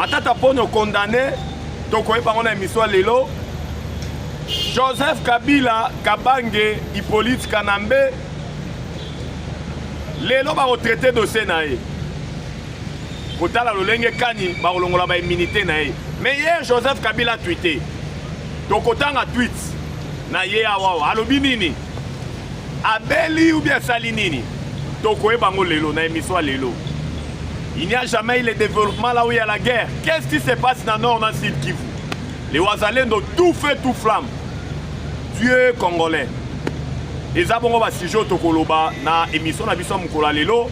Matata Ponyo condamné, Tokoye Bango émission Lelo. Joseph Kabila, Kabange, Hippolyte Kanambe, Lelo va retraiter de Sénaï. Kotala Lolenge Kani, Barolongola ba immunité naï. Mais hier, Joseph Kabila a tweeté. Tokotan a tweet. Na ye awawa. Alobi nini. Abeli ou bien Salinini. Tokoye Bango Lelo, na émission Lelo. Il n'y a jamais eu le développement là où il y a la guerre. Qu'est-ce qui se passe dans le nord, dans le sud Kivu? Les Ouazalènes ont tout fait, tout flamme. Dieu congolais. Et ça, bon, on va sujet au Tokoloba, dans l'émission de Bisson Moukola Lelo.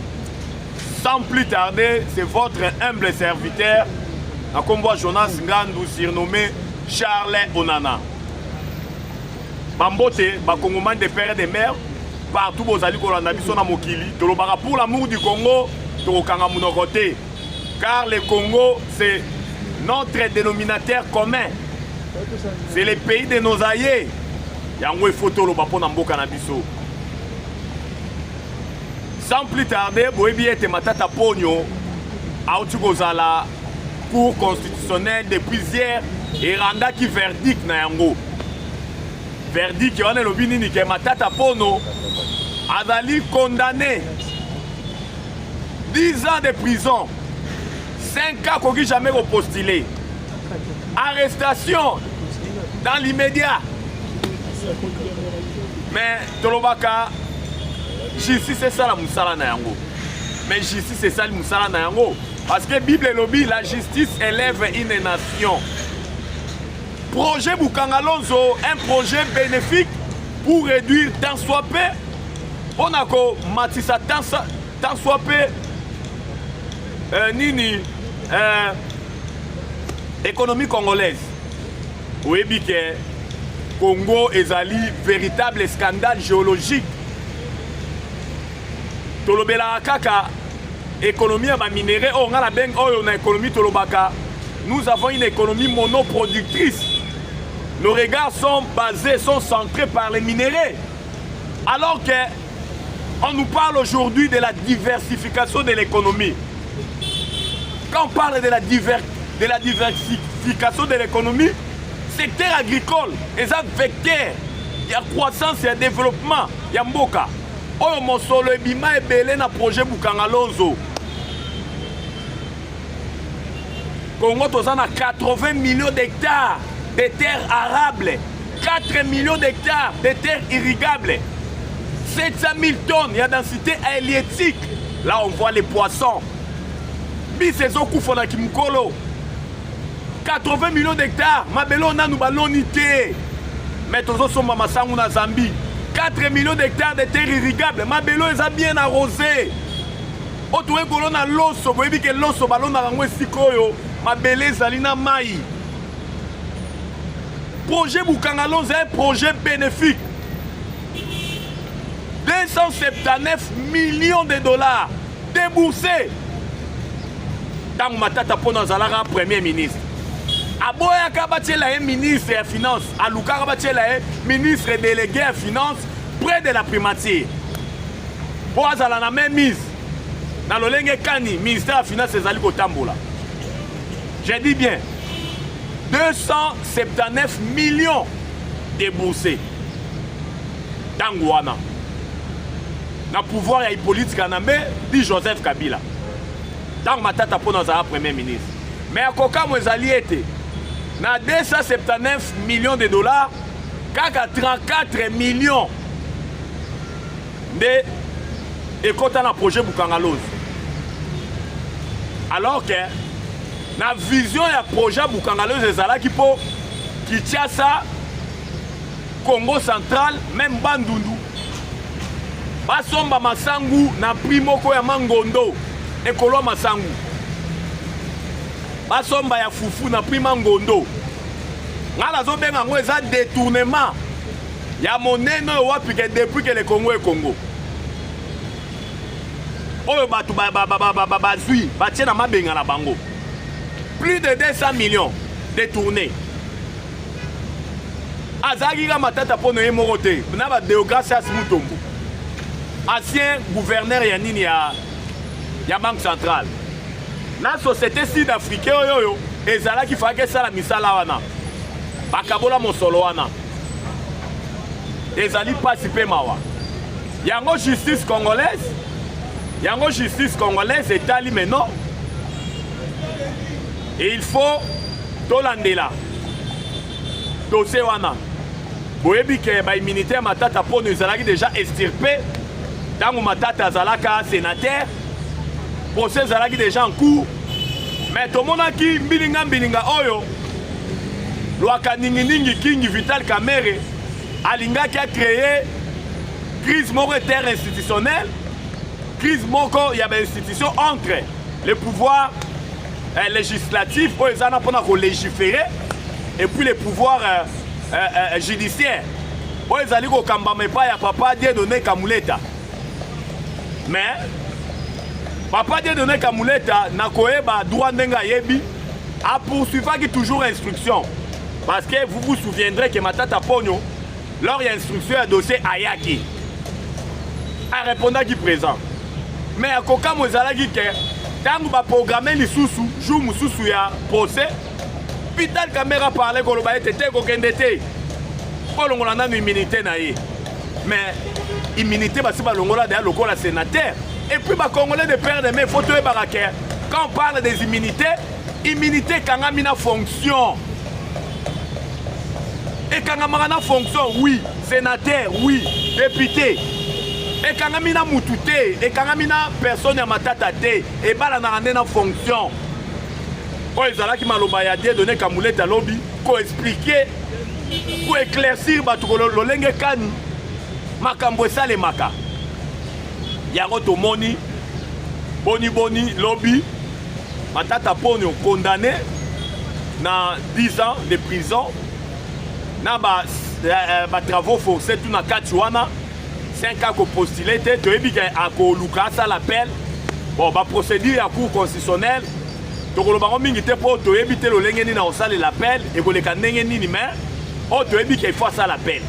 Sans plus tarder, c'est votre humble serviteur, à combat Jonas Ngandou, surnommé Charles Onana. Bambote, Bakongomane des pères et des mères, partout où vous allez Kolanda Bisson à Mokili, Tolobara pour l'amour du Congo, Tokanga Monokote. Car le Congo, c'est notre dénominateur commun. C'est le pays de nos aïeux. Yango il faut tolo bapo na mboka na biso. Sans plus tarder, boyebi ete Matata Ponyo auti kozala cour constitutionnelle depuis hier et randa ki verdict na yango. Verdict on elobi nini ke Matata Ponyo azali condamné 10 ans de prison, 5 ans qu'on n'a jamais repostulé. Arrestation dans l'immédiat. Mais Tolobaka, justice c'est ça la moussala na yango. Mais justice c'est ça la moussala na yango. Parce que Bible lobby, la justice élève une nation. Projet Bukangalonzo, un projet bénéfique pour réduire tant soit peu. On a ko matissa tant soit peu. Nini économie congolaise. Oui, que Congo ezali véritable scandale géologique. Tolobela kaka économie à minéraux, on a la beng on a économie tolobaka. Nous avons une économie monoproductrice. Nos regards sont basés, sont centrés par les minéraux. Alors que on nous parle aujourd'hui de la diversification de l'économie. Quand on parle de la diversification de l'économie, secteur agricole, les vecteurs, il y a croissance, il y a développement, il y a mboka. Oh, mon solo bima et belé na projet Bukangalonzo. Congo, on a 80 millions d'hectares de terres arables, 4 millions d'hectares de terres irrigables, 700 000 tonnes, il y a densité halieutique. Là, on voit les poissons. 80 millions d'hectares, Mabelo na nous balonité. Mais tous autres sont Mamasangou na Zambie. 4 millions d'hectares de terres irrigables, Mabelo les a bien arrosés. Autour de l'on a l'osso, vous voyez que l'osso ballon na rangoué sikoyo, Mabele Zalina Maï. Projet Bukangalon, c'est un projet bénéfique. 279 millions de dollars déboursés. Tant Matata Ponyo Zalara, Premier ministre. Aboya Kabatiela est ministre des Finances. Aluka Kabatiela est ministre délégué à Finances près de la primature. Pour Azala na même mise. Dans le Lenge Kani, ministère des Finances, c'est Zaliko Tambola. J'ai dit bien. 279 millions déboursés. Tangouana. Dans le pouvoir, il y a Hippolyte Kanambe, dit Joseph Kabila. Tant Matata Ponyo Zalara, Premier ministre. Mais à Koka Mwezali était. Na 279 millions de dollars, kaka 34 millions de écoutez le projet Bukangalose. Alors que la vision du projet Bukangalose est là qui peut qui tient ça Congo central, même Bandundu. Basomba Masangu na primoko ya Mangondo, ekolo Masangu. Basomba ya fufu na prima ngondo. Ngala zo benga ngo eza détournement ya monene wapi que depuis que le Congo est Congo. Oyo batu bazui batie na mabenga na bango. Plus de 200 millions détournés. Azagi ga Matata Ponyo yemorote na ba Deogracias Mutombo. Ancien gouverneur ya nini ya Banque centrale. na société sud-africaine oyo ezalaki faki esala misala wana bakabola mosolo wana ezali pasi mpe mawa yango justice congolaise etali meno et il faut tolandela dossier wana boyebi ke baimmunité ya Matata Ponyo ezalaki déjà estirpé ntango Matata azalaka sénateur procès ezalaki déjà en cours mais tomonaki mbilinga oyo lwaka ningi King Vital Kamerhe alingaki a créé crise moko interinstitutionnelle crise moko ya bainstitution entre le pouvoir législatif oyo eza na mpona kolégiférer et puis le pouvoir judiciaire oyo ezali kokambama epai ya Papa Dieudonné Kamuleta mais Papa Dieudonné Kamuleta na koyeba droit ndenge ayebi a poursuivaki toujours instruction parce que vous vous souviendrez que Matata Ponyo lors ya instruction ya dossier ayaki arépondaki présent mais akokamo ezalaki ke ntango baprogramme lisusu jour mosusu ya procès Vital Kamerhe parle koloba ete te kokende te kolongola nanu immunité na ye mais immunité basi balongola deya lokola sénateur et puis bacongolais de père de mai faut toyebaka ke quand on parle des immunités immunité ekangami na fonction ekangamaka na fonction oui sénateur oui député ekangami na mutu te ekangami na personne ya Matata te ebalanaka nde na fonction oyo ezalaki maloba ya Dieudonné Kamuleta lobi koexplike koéclaircir bato lolenge kani makambo esalemaka yango tomoni boni lobi Matata Ponyo condamné na 10 ans de prison na ba travaux forcés tout na kati wana 5 ans postulé te toyebi ke akoluka asala appel bon ba procédure ya cour constitutionnelle tokolobango mingi te mpo toyebi te lolenge nini na kosalela appel ekoleka ndenge nini mais oyo toyebi ke ifo asala appel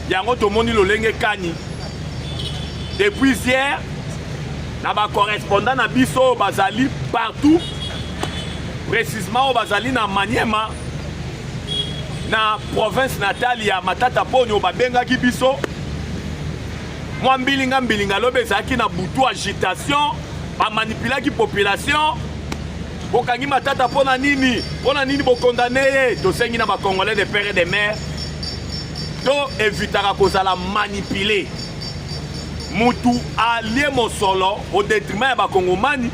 yango tomoni lolenge kani depuis hier na bacorrespondant na biso oyo bazali partout précisément oyo bazali na Maniema na province natale ya Matata Ponyo babengaki biso mwa mbilinga lobe ezalaki na butu agitation bamanipulaki population bokangi Matata mpona nini bokondane ye tosengi na bacongolais de père et de mère to evitaka kozala manipulé mutu alie mosolo au détriment ya bakongomani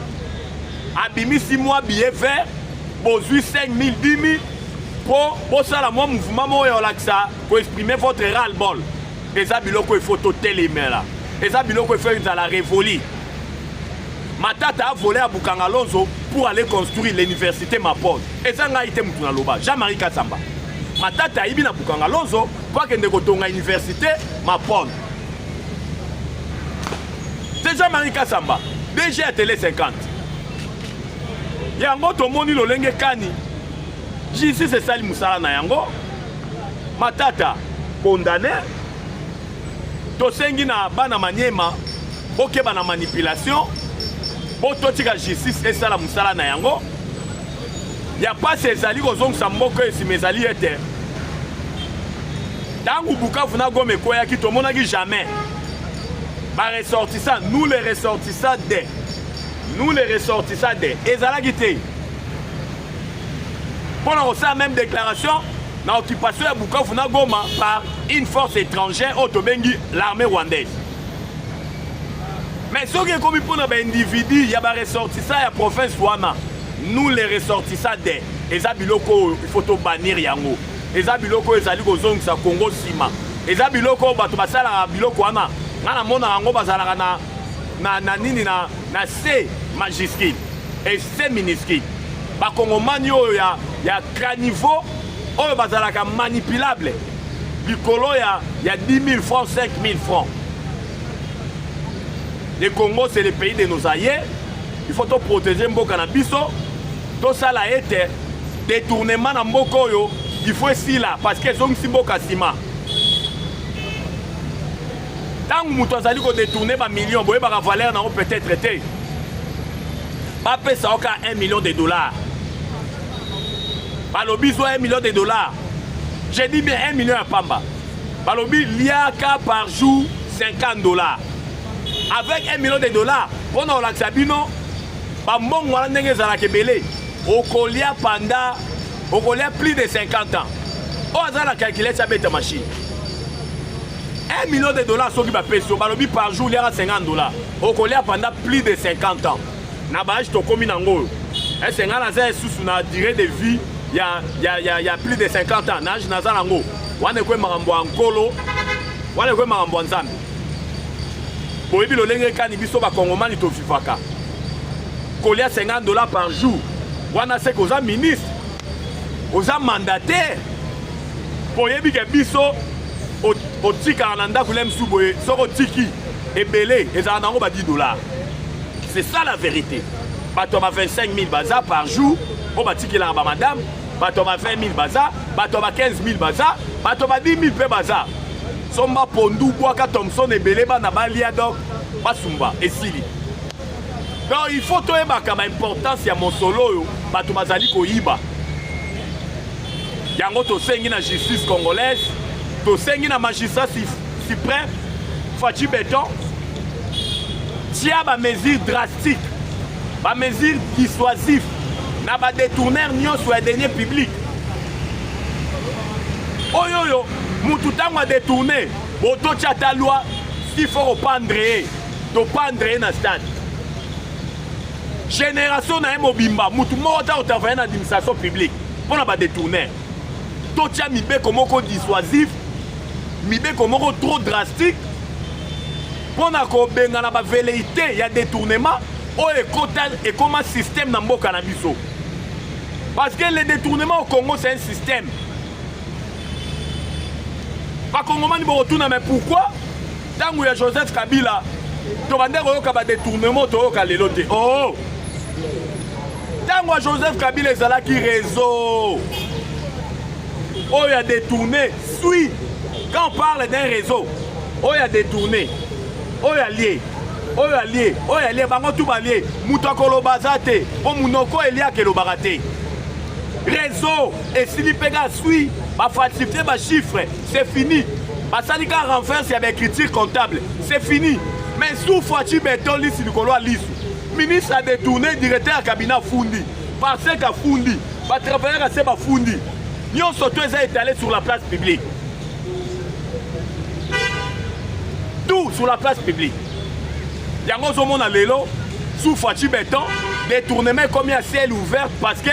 abimisi mwa billet vert bozwi 5 000 10 000 pour bosala mwa mouvement moyo olakisa koexprimer votre ras-le-bol eza biloko ifo totelemela eza biloko ifo ezala révoli Matata a volé à Bukangalonzo pour aller construire l'université Mapod eza ngai te mutu na loba Jean-Marie Katsamba Matata aibi na Bukangalonzo pour akende kotonga université Mapod c'est Jean-Marie Katsamba DG à Télé 50 yango tomoni lolenge kani Jisi c'est sali musala na yango Matata condamné tosengi na bana Maniema bokeba na manipulation bototika justice esala musala na yango ya pasi ezali kozongisa mboko esima ezali ete ntango Bukavu na Goma ekweyaki tomonaki jamais baressortissant nous les ressortissants de ezalaki te mpona kosala même déclaration na occupation ya Bukavu na Goma par une force étrangère oyo tobengi l'armée rwandaise mais soki ekomi mpona baindividu ya baressortissant ya province wana nous les ressortissants de eza biloko oyo ifo tobanir yango eza biloko oyo ezali kozongisa Congo nsima eza biloko oyo bato basalaka biloko wana nga namonaka yango bazalaka na nini na C majuscule et C minuscule bakongomani oyo ya caniveau oyo bazalaka manipulable likolo ya 10 000 francs 5 000 francs. Le Congo c'est le pays de nos aïeux, il faut to protéger mboka na biso to sala ete détournement na mboka oyo il faut si là parce que zongisi mboka sima tangu mutu azali ko détourner ba millions boye ba valeur na peut-être été bapesa oka 1 million de dollars. Balobi soit 1 million de dollars. J'ai dit bien 1 million à Pamba. Balobi liaka par jour 50 dollars. Avec 1 million de dollars, on a l'axabino, bambong wala ndenge zala kebele, okolia panda, okolia plus de 50 ans. On a la calculé ça bête machine. 1 million de dollars soki ba peso, balobi par jour liaka 50 dollars. Okolia pendant plus de 50 ans. Na baage to komi nango. Et 50 ans c'est sous na durée de vie, il y a plus de 50 ans. Nage na zango. Wane kwe marambo ankolo, wane kwe marambo nzambe. Boyebi lo lenge kani biso ba kongomani to fifaka. Kolia 50 dollars par jour. Wana se koza ministre. Koza mandataire. Boyebi ke biso au tika ananda kulem suboye soko tiki ebele ezala nango ba 10 dollars. C'est ça la vérité. Bato ba 25 000 baza par jour, o ba tiki la ba madame, bato ba 20 000 baza, bato ba 15 000 baza, bato ba 10 000 pe baza. Somba pondu boaka Thompson ebele ba na balia donc basumba esili. Donc il faut toyeba kama importance ya mosolo yo bato bazali koyiba. Yango to sengi na justice congolaise, to sengi na magistrat suprême Fachi Beton. Tia ba mesure drastique, ba mesure dissuasive, na ba détourner nyonso ya deniers publics. Oyoyo, mutu tango a détourné, boto tchata loi, s'il faut reprendre, to prendre na stade. Génération na mobimba, mutu moko ta travailler na administration publique, pour na ba détourner. To tia mibe komoko dissuasif, mibe komoko trop drastique. Pour na ko benga na ba velléité, il y a détournement, o et comment système na mboka na biso. Parce que le détournement au Congo c'est un système. Pas Congomani bo retourna mais pourquoi? Tango ya Joseph Kabila, to bande ko yoka ba détournement to yoka lelo te. Oh. Tango Joseph Kabila ezala ki réseau. Oh, il a détourné. Suis. Quand on parle d'un réseau, oh, il a détourné. Oh, il a lié. Oh, il a lié. Oh, il a lié. Bango tout va lié. Moutakolo bazate. Oh, mounoko elia kelo barate. Réseau. Et si l'IPEGA suit, va falsifier ma chiffre. C'est fini. Bah, ça dit qu'à renverse, il y avait critique comptable. C'est fini. Mais sous Fachi Beton, l'ici du Coloa Lissou. Ministre a détourné, directeur à cabinet Fundi. Parce qu'à Fundi, va travailler à Seba Fundi. Nous surtout étalés sur la place publique. Tout sur la place publique. Yango Zomo na lelo, sous Fachi Beton, détournement comme il y a ciel ouvert parce que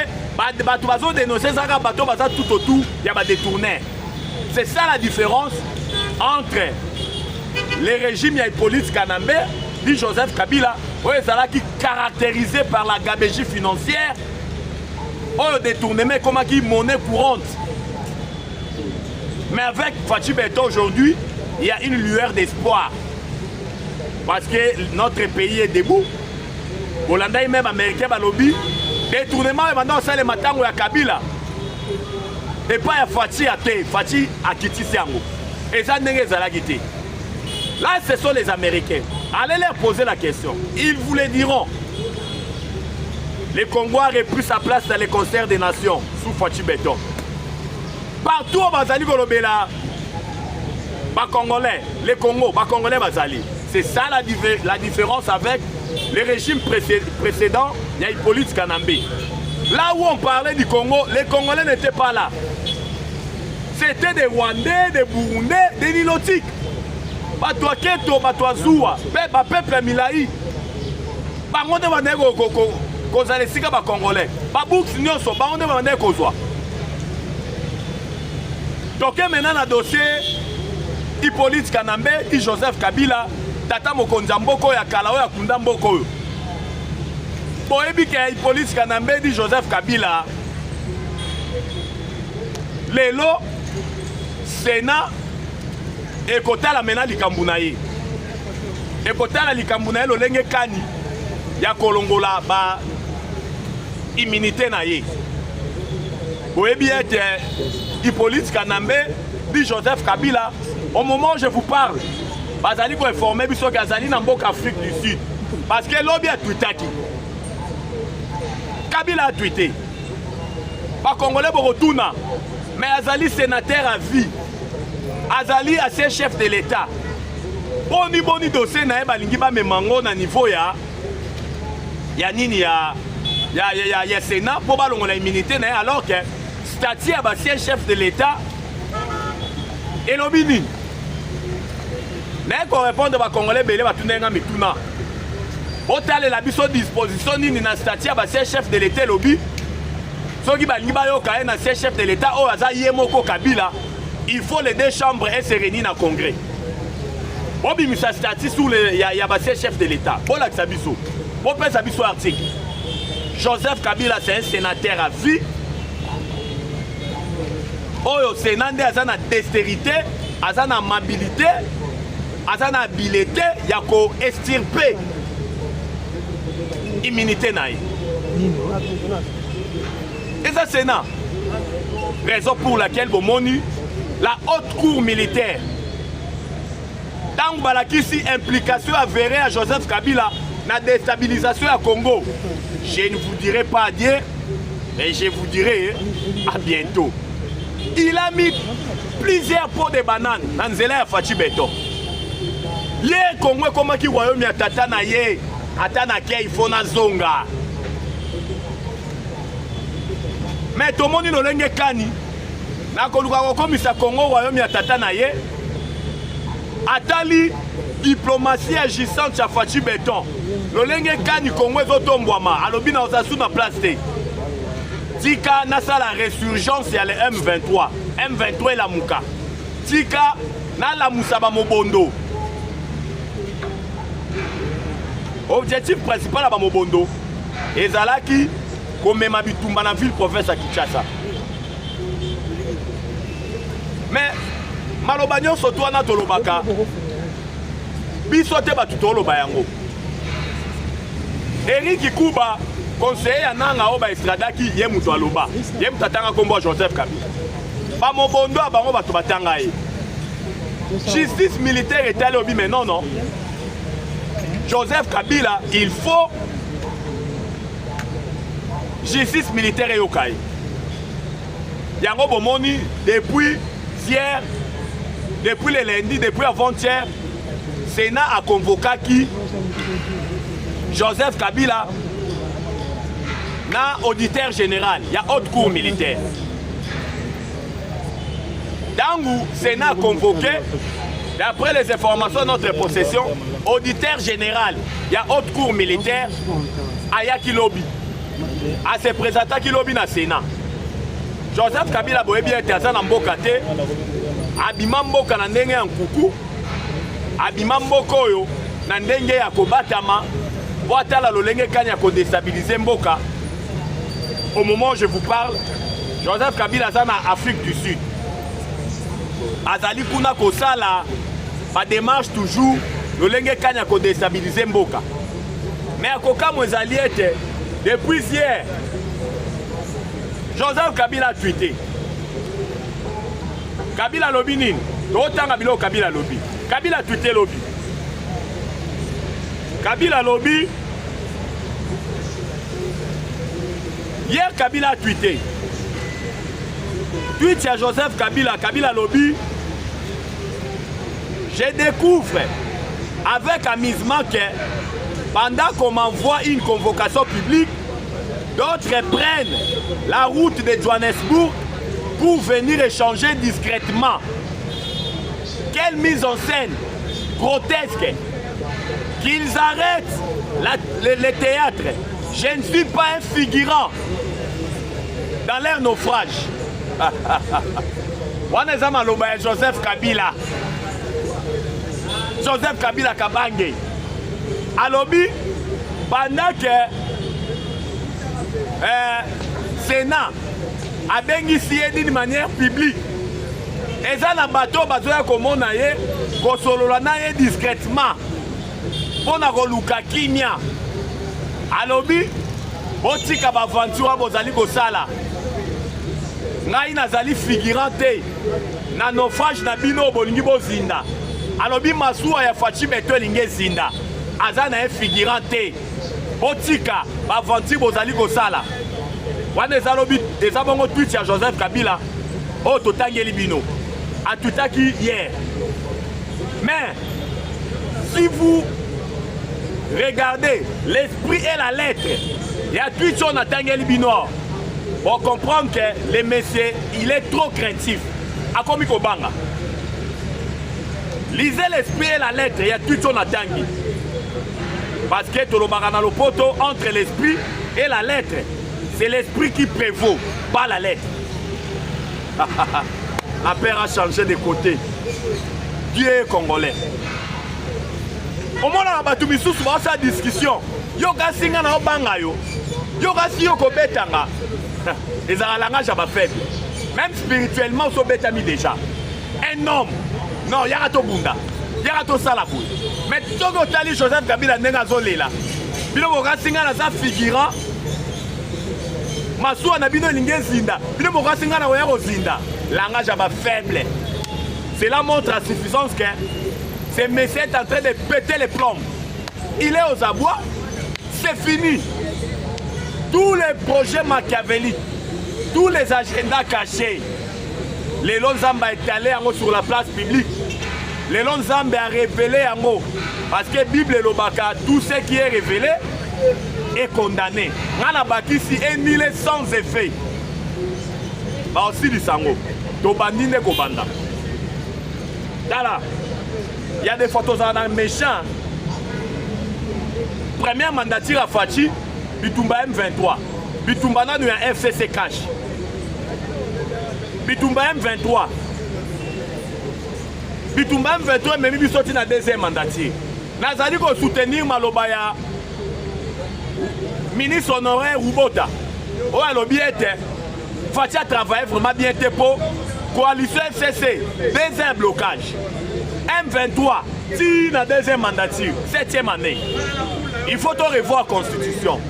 bateau bazo dénoncer ça bateau baza tout autour, il y a détourné. C'est ça la différence entre les régimes Hippolyte Kanambe et Joseph Kabila, qui caractérisé par la gabegie financière. Oh, détournement comme qui monnaie courante. Mais avec Fachi Beton aujourd'hui, il y a une lueur d'espoir. Parce que notre pays est debout. Hollanda et même américain balobi. Détournement et maintenant c'est le matin où il y a Kabila. Et pas il y a Fachi à terre. Fachi à Kitisiango. Et ça n'est pas la guité. Là, ce sont les Américains. Allez leur poser la question. Ils vous le diront. Le Congo a repris sa place dans les concerts des nations sous Fachi Beton. Partout au Bazali Golobela, Congolais, les Congo, Congolais Bazali. C'est ça la différence avec les régimes précédents, il y a Hippolyte Kanambe. Là où on parlait du Congo, les Congolais n'étaient pas là. C'était des Rwandais, des Burundais, des Nilotiques. Batwa Keto, Batwa Zoua, peuple Milaï. Bangonde Vandego kozale sika ba Congolais. Ba books nyonso bangonde Vandego kozwa. Donc maintenant na dossier Hippolyte Kanambe et Joseph Kabila, tata mokonza mboko ya kalao ya kunda mboko. Boyebi ke Hippolyte Kanambe et Joseph Kabila. Lelo Sénat ekotala mena likambu na ye. Ekotala likambu na ye lolenge kani ya kolongola ba immunité na ye. Boyebi ete Hippolyte Kanambe dit Joseph Kabila, au moment où je vous parle, bazali ko informer biso kazali na mboka Afrique du Sud parce que lobby a twitaki. Kabila a tweeté. Pas Congolais Borotuna. Mais Azali sénateur à vie. Azali a ses chefs de l'État. Boni dossier na balingi ba memango na niveau ya nini ya Sénat pour balongo la immunité na alors que statut a ba chef de l'État et lobini. Mais qu'on répondre ba Congolais belé ba tunenga mituna. Otale la biso disposition nini na statut a ba chef de l'État lobby. Soki balingi ba yo ka na chef de l'État o aza yemoko Kabila. Il faut les deux chambres et se réunir dans le Congrès. Bobi Moussa statut sous le chef de l'État. Bon là que ça biso. Bon peut ça biso article. Joseph Kabila c'est un sénateur à vie. Oyo sénateur azana dextérité, azana amabilité, azana habileté, yako estirper immunité naïe. Et ça Sénat. Raison pour laquelle Bomoni la haute cour militaire, tant balakisi implication avérée à Joseph Kabila dans la déstabilisation à Congo. Je ne vous dirai pas adieu, mais je vous dirai à bientôt. Il a mis plusieurs pots de bananes dans Nzela ya Fachi Beton. Les Congolais comme qui royaume ya tata na ye, atana ke il faut na zonga. Mais tout le monde no lenge kani. Na koluka komisa Congo royaume ya tata na ye atali diplomatie agissante ya Fachi Beton lolenge kani Congo ezotombwama alobi na osasu na place te tika nasa la résurgence ya le M23 elamuka tika na la musaba mobondo objectif principal ya ba mobondo ezalaki komema bitumba na ville province ya Kinshasa. Mais maloba nyonso to wana tolobaka biso te batu toloba yango. Eric Kuba conseiller ya nanga oba estradaki ye muto aloba ye mutatanga kombo Joseph Kabila ba mobondo abango batu batanga ye justice militaire est allé obi mais non Joseph Kabila il faut justice militaire et yokai yango bomoni depuis hier, depuis le lundi, depuis avant-hier, Sénat a convoqué qui Joseph Kabila, na auditeur général, il y a haute cour militaire. Dans Sénat a convoqué, d'après les informations de notre possession, auditeur général, il y a haute cour militaire, Aya Kilobi, à se présenter Kilobi na Sénat. Joseph Kabila boye bien été na mboka te abima mboka na ndenge ya nkuku abima mboka oyo na ndenge ya kobatama po atala lolenge kanya ko déstabiliser mboka. Au moment où je vous parle, Joseph Kabila aza na Afrique du Sud azali kuna kosala ba démarche toujours lolenge kanya ko déstabiliser mboka mais akoka mwezali ete depuis hier Joseph Kabila a tweeté. Kabila lobby nini? Totanga bilo Kabila lobby. Kabila a tweeté lobby. Kabila lobby. Hier Kabila a tweeté. Tweet à Joseph Kabila, Kabila lobby. Je découvre avec amusement que pendant qu'on m'envoie une convocation publique, d'autres prennent la route de Johannesburg pour venir échanger discrètement. Quelle mise en scène grotesque. Qu'ils arrêtent le théâtre. Je ne suis pas un figurant dans leur naufrage. Joseph Kabila. Joseph Kabila Kabange. Alobi, pendant que Sénat a bénéficié d'une manière publique. Et ça, le bateau, comment on a eu, discrètement. Pour na kimia. Alobi, botika ba aventure bozali kosala. Ngai nazali figurante na naufrage na bino bolingi bozinda. Alobi masuwa ya Fachi Beton linge zinda. Azana e figurante. Botika ba aventure bozali kosala. wana eza bongo tweet ya Joseph Kabila oyo totangeli bino atutaki hier. Mais si vous regardez l'esprit et la lettre, il y a tweet sur Natangeli Bino. On comprend que le monsieur, il est trop craintif. A comme Kobanga. Lisez l'esprit et la lettre, il y a tweet sur Natangeli. Parce que tout le le poto entre l'esprit et la lettre, c'est l'esprit qui prévaut, pas la lettre. La paix a changé de côté. Dieu est congolais. Au moins, on a battu sa discussion. Yo gasinga na obanga yo. Yo gasi yo ko betanga. Les langage à faible. Même spirituellement, so betami déjà. Un homme. Non, y'a to bunda. Y'a to salapou. Mais toko tali Joseph Kabila nenga zolela. Bino ko gasinga na sa figurant. Masua na bino linge zinda. Bino ko gasinga na oya ko zinda. Langage à faible. Cela montre à suffisance que ce monsieur est en train de péter les plombs. Il est aux abois. C'est fini. Tous les projets machiavéliques, tous les agendas cachés, les Lonzamba est allé sur la place publique. Les Lonzamba a révélé en haut. Parce que la Bible et le Baka, tout ce qui est révélé est condamné. On a bâti ici un île sans effet. Bah aussi du sango. Tobandine Kobanda. Là, il y a des photos en méchant. Première mandature à Fachi, Bitumba M23. Bitumba n'a un FCC cash. Bitumba M23. Bitumba M23, mais il sorti dans la deuxième mandature. Nazali ko soutenir Malobaya, ministre honoraire Rubota. Oh, l'obiette. Fachi a travaillé vraiment bien pour coalition FCC. Deuxième blocage. M23, si la deuxième mandature, 7e année, il faut revoir la constitution.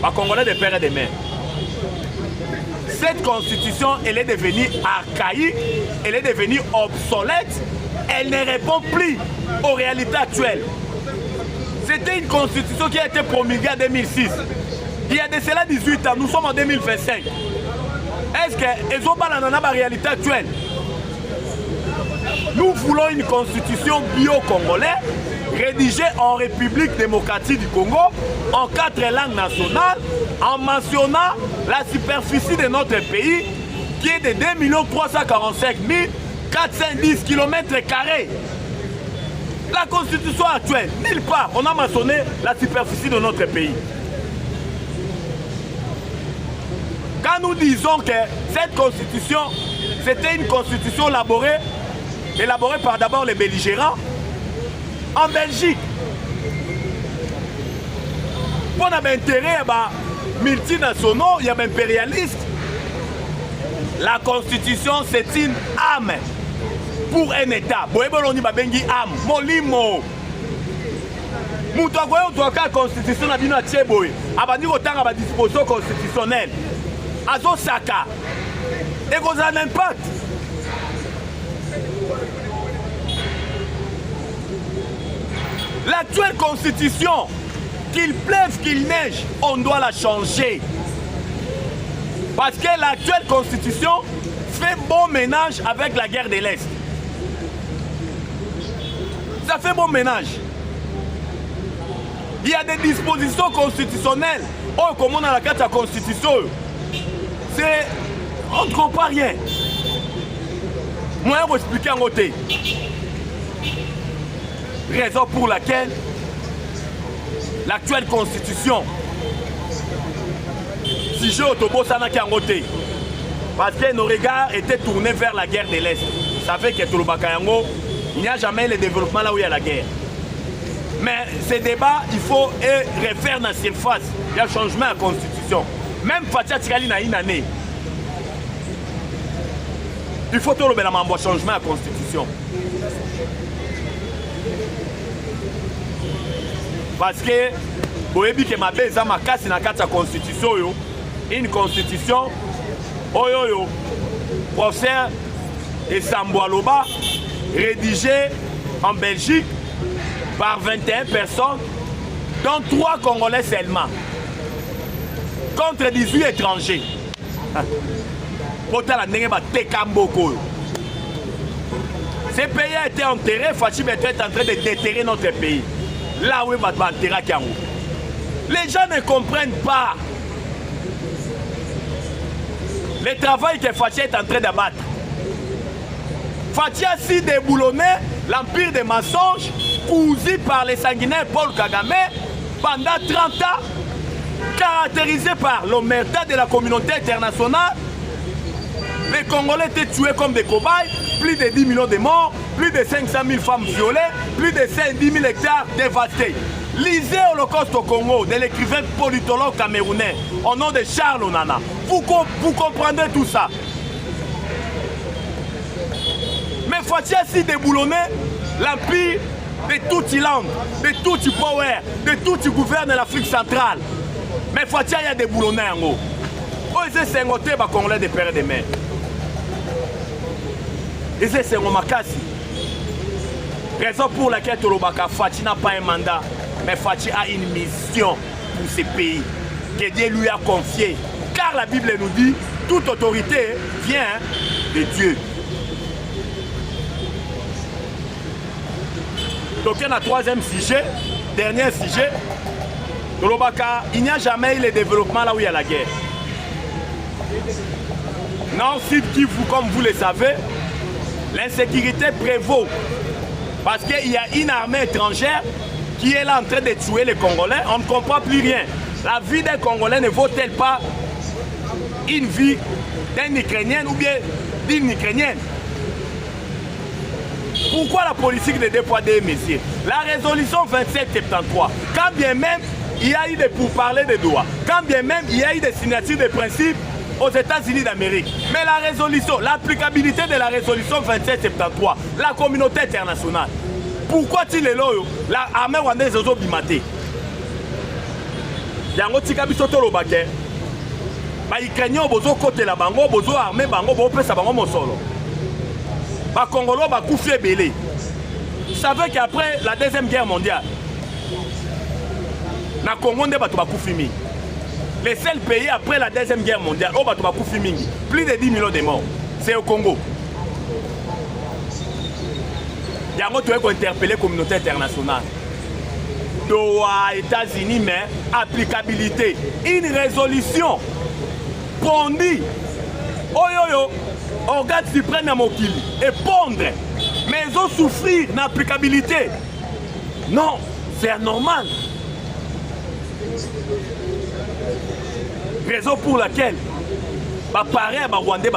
La Congolais de père et de mère. Cette constitution, elle est devenue archaïque, elle est devenue obsolète, elle ne répond plus aux réalités actuelles. C'était une constitution qui a été promulguée en 2006. Il y a de cela 18 ans, nous sommes en 2025. Est-ce qu'ils ont pas la réalité actuelle? Nous voulons une constitution bio-congolaise rédigée en République démocratique du Congo en 4 langues nationales en mentionnant la superficie de notre pays qui est de 2 345 410 km². La constitution actuelle, nulle part, on a mentionné la superficie de notre pays. Quand nous disons que cette constitution, c'était une constitution élaborée par d'abord les belligérants en Belgique. Pour un intérêt multinationaux, il y a un impérialiste. La constitution, c'est une âme pour un État. Boeboloni babengi âme, molimo. Moutagoyo doit la constitution na bino tcheboy. Abandi otanga ba disposition constitutionnelle. Azo saka. Et vous avez un impact. L'actuelle constitution, qu'il pleuve, qu'il neige, on doit la changer. Parce que l'actuelle constitution fait bon ménage avec la guerre de l'Est. Ça fait bon ménage. Il y a des dispositions constitutionnelles. Oh, comme on a la carte de la constitution, c'est... on ne comprend rien. Moi, je vais vous expliquer en côté. Raison pour laquelle l'actuelle constitution, si je autobus en côté, parce que nos regards étaient tournés vers la guerre de l'Est. Ça fait que tout le Bakayango, il n'y a jamais le développement là où il y a la guerre. Mais ces débats, il faut refaire dans la surface. Il y a un changement à la constitution. Même Fatia Tikali na une année. Il faut tout le changement à la constitution. Parce que, vous voyez que ma belle ma casse dans la constitution, une constitution, professeur Esamboualoba, rédigée en Belgique par 21 personnes, dont 3 Congolais seulement. contre 18 étrangers. Ce pays a été enterré, Fachi est en train de déterrer notre pays. Là où il va enterrer Kiango. Les gens ne comprennent pas le travail que Fachi est en train d'abattre. Fachi a si déboulonné l'empire des mensonges cousu par les sanguinaires Paul Kagame pendant 30 ans, caractérisé par l'omerta de la communauté internationale. Les Congolais étaient tués comme des cobayes, plus de 10 millions de morts, plus de 500 000 femmes violées, plus de 10 000 hectares dévastés. Lisez Holocauste au Congo de l'écrivain politologue camerounais au nom de Charles Onana. Vous comprendrez tout ça. Mais faut-il si déboulonner l'empire de tout Iland, de tout Power, de tout gouverne de l'Afrique centrale. Mais faut-il y a déboulonner en haut. Ils sont sengotés par les Congolais de père et de mère. Ils sont sengotés. Raison pour laquelle Tolobaka Fachi n'a pas un mandat, mais Fachi a une mission pour ce pays que Dieu lui a confiée. Car la Bible nous dit, toute autorité vient de Dieu. Donc il y a un troisième sujet, dernier sujet. Tolobaka, il n'y a jamais eu le développement là où il y a la guerre. Non, Sud Kivu, comme vous le savez, l'insécurité prévaut. Parce qu'il y a une armée étrangère qui est là en train de tuer les Congolais. On ne comprend plus rien. La vie d'un Congolais ne vaut-elle pas une vie d'un Ukrainien ou bien d'une Ukrainienne? Pourquoi la politique de deux poids deux mesures? La résolution 2773, quand bien même il y a eu des pourparlers de Doha, quand bien même il y a eu des signatures de principes aux États-Unis d'Amérique, mais la résolution, l'applicabilité de la résolution 2773, la communauté internationale, pourquoi il est là? L'armée rwandaise est bimaté. Yango tika biso tolobake. Ba Ukrainiens bozo côté la bango, bozo armée bango, bo pesa bango mosolo. Ba Congolais ba koufi belé. Vous savez qu'après la deuxième guerre mondiale, na Congo nde bato ba koufi mi. Les seuls pays après la deuxième guerre mondiale, oh bato ba koufi mingi, plus de 10 millions de morts, c'est au Congo. Yango tu veux interpeller la communauté internationale. Doha, États-Unis, mais applicabilité. Une résolution pondue. Oyoyo, organe suprême à Mokili. Et pondre. Mais ils ont souffrir d'applicabilité. Non, c'est anormal. Raison pour laquelle, pareil à Rwandais,